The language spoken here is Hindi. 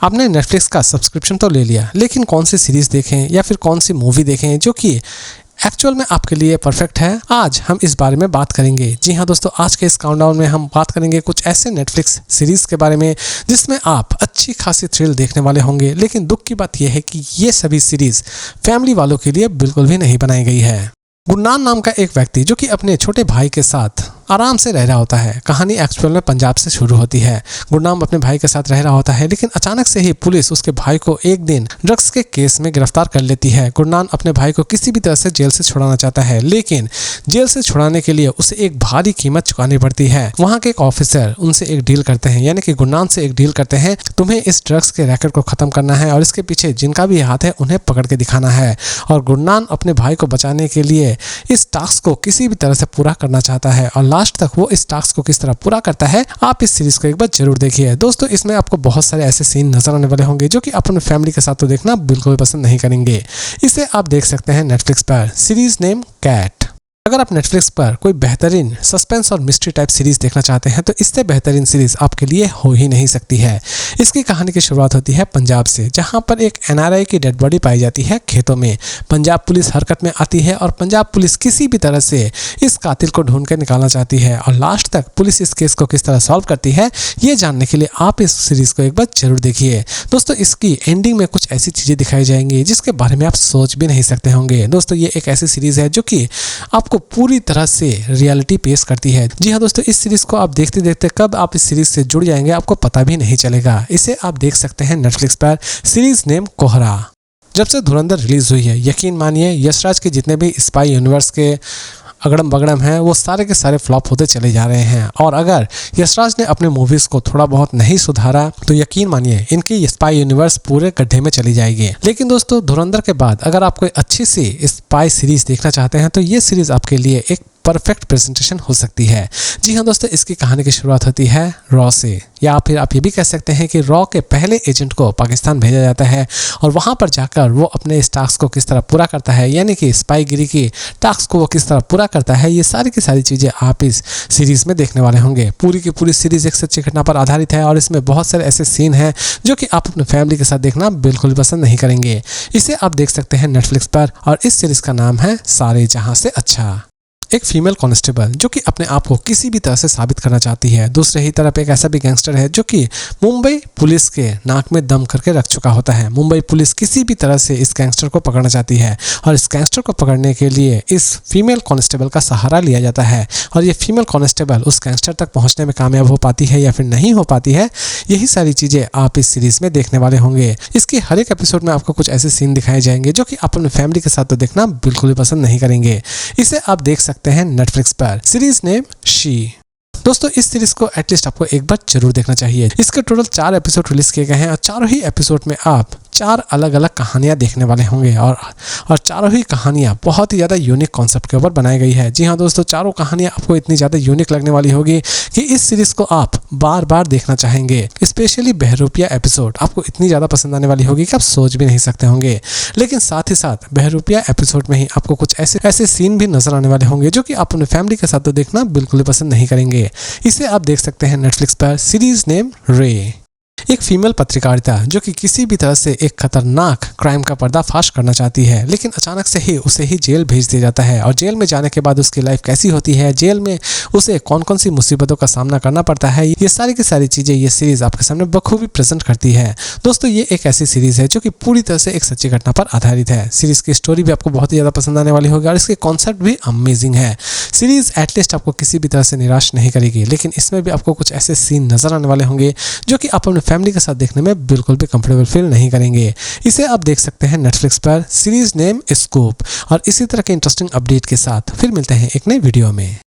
आपने नेटफ्लिक्स का सब्सक्रिप्शन तो ले लिया, लेकिन कौन सी सीरीज देखें या फिर कौन सी मूवी देखें जो कि एक्चुअल में आपके लिए परफेक्ट है, आज हम इस बारे में बात करेंगे। जी हाँ दोस्तों, आज के इस काउंटडाउन में हम बात करेंगे कुछ ऐसे नेटफ्लिक्स सीरीज के बारे में जिसमें आप अच्छी खासी थ्रिल देखने वाले होंगे। लेकिन दुख की बात यह है कि ये सभी सीरीज फैमिली वालों के लिए बिल्कुल भी नहीं बनाई गई है। गुरनान नाम का एक व्यक्ति जो कि अपने छोटे भाई के साथ आराम से रह रहा होता है। कहानी एक्चुअल में पंजाब से शुरू होती है। गुरनाम अपने भाई के साथ रह रहा होता है, लेकिन अचानक से ही पुलिस उसके भाई को एक दिन ड्रग्स के केस में गिरफ्तार कर लेती है। गुरनान अपने भाई को किसी भी तरह से जेल से छुड़ाना चाहता है, लेकिन जेल से छुड़ाने के लिए उसे एक भारी कीमत चुकानी पड़ती है। वहाँ के एक ऑफिसर उनसे एक डील करते हैं, यानी कि गुरनान से एक डील करते हैं, तुम्हें इस ड्रग्स के रैकेट को खत्म करना है और इसके पीछे जिनका भी हाथ है उन्हें पकड़ के दिखाना है। और गुरनान अपने भाई को बचाने के लिए इस टास्क को किसी भी तरह से पूरा करना चाहता है और लास्ट तक वो इस टास्क को किस तरह पूरा करता है, आप इस सीरीज को एक बार जरूर देखिए। दोस्तों, इसमें आपको बहुत सारे ऐसे सीन नजर आने वाले होंगे जो कि अपने फैमिली के साथ तो देखना बिल्कुल भी पसंद नहीं करेंगे। इसे आप देख सकते हैं नेटफ्लिक्स पर। Series name Cat. अगर आप नेटफ्लिक्स पर कोई बेहतरीन सस्पेंस और मिस्ट्री टाइप सीरीज देखना चाहते हैं तो इससे बेहतरीन सीरीज आपके लिए हो ही नहीं सकती है। इसकी कहानी की शुरुआत होती है पंजाब से, जहां पर एक एनआरआई की डेड बॉडी पाई जाती है खेतों में। पंजाब पुलिस हरकत में आती है और पंजाब पुलिस किसी भी तरह से इस कातिल को ढूंढ कर निकालना चाहती है और लास्ट तक पुलिस इस केस को किस तरह सॉल्व करती है, ये जानने के लिए आप इस सीरीज को एक बार जरूर देखिए। दोस्तों, इसकी एंडिंग में कुछ ऐसी चीजें दिखाई जाएंगी जिसके बारे में आप सोच भी नहीं सकते होंगे। दोस्तों, ये एक ऐसी सीरीज है जो कि आपको पूरी तरह से रियलिटी पेश करती है। जी हाँ दोस्तों, इस सीरीज को आप देखते देखते कब आप इस सीरीज से जुड़ जाएंगे आपको पता भी नहीं चलेगा। इसे आप देख सकते हैं नेटफ्लिक्स पर। सीरीज नेम कोहरा। जब से धुरंधर रिलीज हुई है, यकीन मानिए यशराज के जितने भी स्पाई यूनिवर्स के अगड़म बगड़म हैं वो सारे के सारे फ्लॉप होते चले जा रहे हैं। और अगर यशराज ने अपने मूवीज को थोड़ा बहुत नहीं सुधारा तो यकीन मानिए इनकी स्पाई यूनिवर्स पूरे गड्ढे में चली जाएगी। लेकिन दोस्तों, धुरंधर के बाद अगर आप कोई अच्छी सी स्पाई सीरीज देखना चाहते हैं तो ये सीरीज आपके लिए एक परफेक्ट प्रेजेंटेशन हो सकती है। जी हाँ दोस्तों, इसकी कहानी की शुरुआत होती है रॉ से, या फिर आप ये भी कह सकते हैं कि रॉ के पहले एजेंट को पाकिस्तान भेजा जाता है और वहां पर जाकर वो अपने इस टास्क को किस तरह पूरा करता है, यानी कि स्पाईगिरी की टास्क को वो किस तरह पूरा करता है, ये सारी की सारी चीजें आप इस सीरीज में देखने वाले होंगे। पूरी की पूरी सीरीज एक सच्ची घटना पर आधारित है और इसमें बहुत सारे ऐसे सीन हैं जो कि आप अपने फैमिली के साथ देखना बिल्कुल पसंद नहीं करेंगे। इसे आप देख सकते हैं नेटफ्लिक्स पर और इस सीरीज का नाम है सारे जहां से अच्छा। एक फीमेल कांस्टेबल जो कि अपने आप को किसी भी तरह से साबित करना चाहती है। दूसरे ही तरफ एक ऐसा भी गैंगस्टर है जो कि मुंबई पुलिस के नाक में दम करके रख चुका होता है। मुंबई पुलिस किसी भी तरह से इस गैंगस्टर को पकड़ना चाहती है और इस गैंगस्टर को पकड़ने के लिए इस फीमेल कांस्टेबल का सहारा लिया जाता है और ये फीमेल कांस्टेबल उस गैंगस्टर तक पहुंचने में कामयाब हो पाती है या फिर नहीं हो पाती है, यही सारी चीजें आप इस सीरीज में देखने वाले होंगे। इसकी हर एक एपिसोड में आपको कुछ ऐसे सीन दिखाए जाएंगे जो कि आप अपने फैमिली के साथ तो देखना बिल्कुल भी पसंद नहीं करेंगे। इसे आप देख सकते हैं नेटफ्लिक्स पर। Series name she. दोस्तों, इस सीरीज को एटलीस्ट आपको एक बार जरूर देखना चाहिए। इसके टोटल 4 एपिसोड रिलीज किए गए हैं और चारों ही एपिसोड में आप 4 अलग अलग कहानियां देखने वाले होंगे और चारों ही कहानियां बहुत ही ज़्यादा यूनिक कॉन्सेप्ट के ऊपर बनाई गई है। जी हाँ दोस्तों, चारों कहानियां आपको इतनी ज़्यादा यूनिक लगने वाली होगी कि इस सीरीज को आप बार बार देखना चाहेंगे। स्पेशली बहरूपिया एपिसोड आपको इतनी ज़्यादा पसंद आने वाली होगी कि आप सोच भी नहीं सकते होंगे। लेकिन साथ ही साथ बहरूपिया एपिसोड में ही आपको कुछ ऐसे सीन भी नजर आने वाले होंगे जो कि आप अपने फैमिली के साथ तो देखना बिल्कुल भी पसंद नहीं करेंगे। इसे आप देख सकते हैं नेटफ्लिक्स पर। सीरीज नेम रे। एक फीमेल पत्रकारिता जो कि किसी भी तरह से एक खतरनाक क्राइम का पर्दाफाश करना चाहती है, लेकिन अचानक से ही उसे ही जेल भेज दिया जाता है और जेल में जाने के बाद उसकी लाइफ कैसी होती है, जेल में उसे कौन कौन सी मुसीबतों का सामना करना पड़ता है, ये सारी की सारी चीजें ये सीरीज आपके सामने बखूबी प्रेजेंट करती है। दोस्तों, ये एक ऐसी सीरीज है जो कि पूरी तरह से एक सच्ची घटना पर आधारित है। सीरीज की स्टोरी भी आपको बहुत ही ज्यादा पसंद आने वाली होगी और इसके कॉन्सेप्ट भी अमेजिंग है। सीरीज एटलीस्ट आपको किसी भी तरह से निराश नहीं करेगी, लेकिन इसमें भी आपको कुछ ऐसे सीन नजर आने वाले होंगे जो कि आप अपने फैमिली के साथ देखने में बिल्कुल भी कंफर्टेबल फील नहीं करेंगे। इसे आप देख सकते हैं नेटफ्लिक्स पर। Series name scoop. और इसी तरह के इंटरेस्टिंग अपडेट के साथ फिर मिलते हैं एक नई वीडियो में।